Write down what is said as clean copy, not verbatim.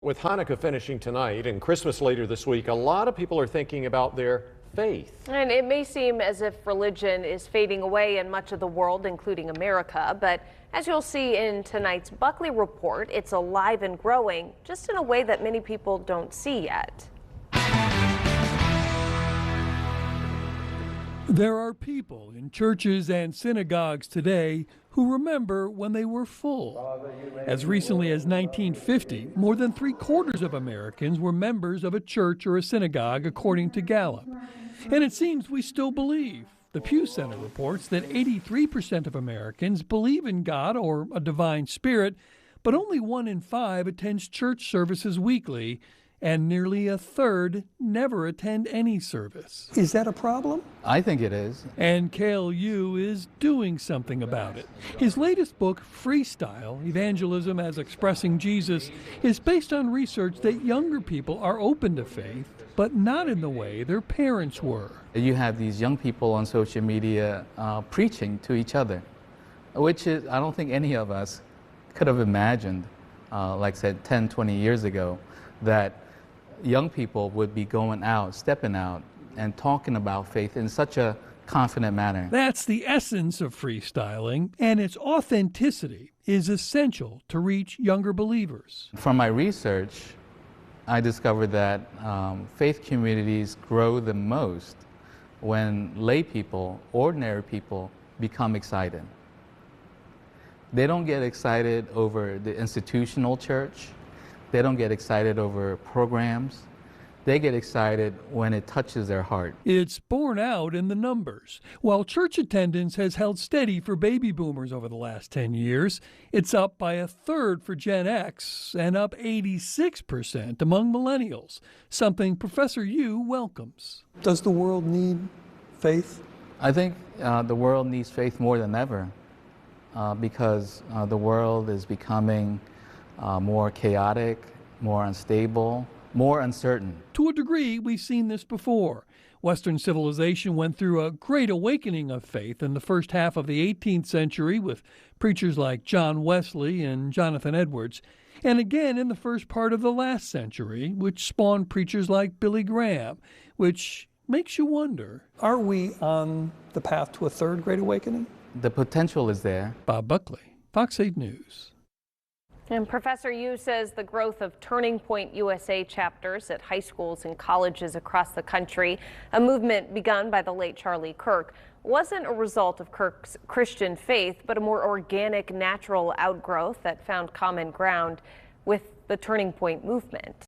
With Hanukkah finishing tonight and Christmas later this week, a lot of people are thinking about their faith. And it may seem as if religion is fading away in much of the world, including America. But as you'll see in tonight's Buckley Report, it's alive and growing, just in a way that many people don't see yet. There are people in churches and synagogues today who remember when they were full. As recently as 1950, more than 3/4 of Americans were members of a church or a synagogue, according to Gallup. And it seems we still believe. The Pew Center reports that 83% of Americans believe in God or a divine spirit, but only 1 in 5 attends church services weekly, and nearly a third never attend any service. Is that a problem? I think it is. And Cale Yu is doing something about it. His latest book, Freestyle, Evangelism as Expressing Jesus, is based on research that younger people are open to faith, but not in the way their parents were. You have these young people on social media preaching to each other, which is, I don't think any of us could have imagined, like I said, 10, 20 years ago, that young people would be going out, stepping out, and talking about faith in such a confident manner. That's the essence of freestyling, and its authenticity is essential to reach younger believers. From my research, I discovered that faith communities grow the most when lay people, ordinary people, become excited. They don't get excited over the institutional church. They don't get excited over programs. They get excited when it touches their heart. It's borne out in the numbers. While church attendance has held steady for baby boomers over the last 10 years, it's up by 1/3 for Gen X and up 86% among millennials, something Professor Yu welcomes. Does the world need faith? I think the world needs faith more than ever because the world is becoming more chaotic, more unstable, more uncertain. To a degree, we've seen this before. Western civilization went through a great awakening of faith in the first half of the 18th century with preachers like John Wesley and Jonathan Edwards, and again in the first part of the last century, which spawned preachers like Billy Graham, which makes you wonder. Are we on the path to a third Great Awakening? The potential is there. Bob Buckley, Fox 8 News. And Professor Yu says the growth of Turning Point USA chapters at high schools and colleges across the country, a movement begun by the late Charlie Kirk, wasn't a result of Kirk's Christian faith, but a more organic, natural outgrowth that found common ground with the Turning Point movement.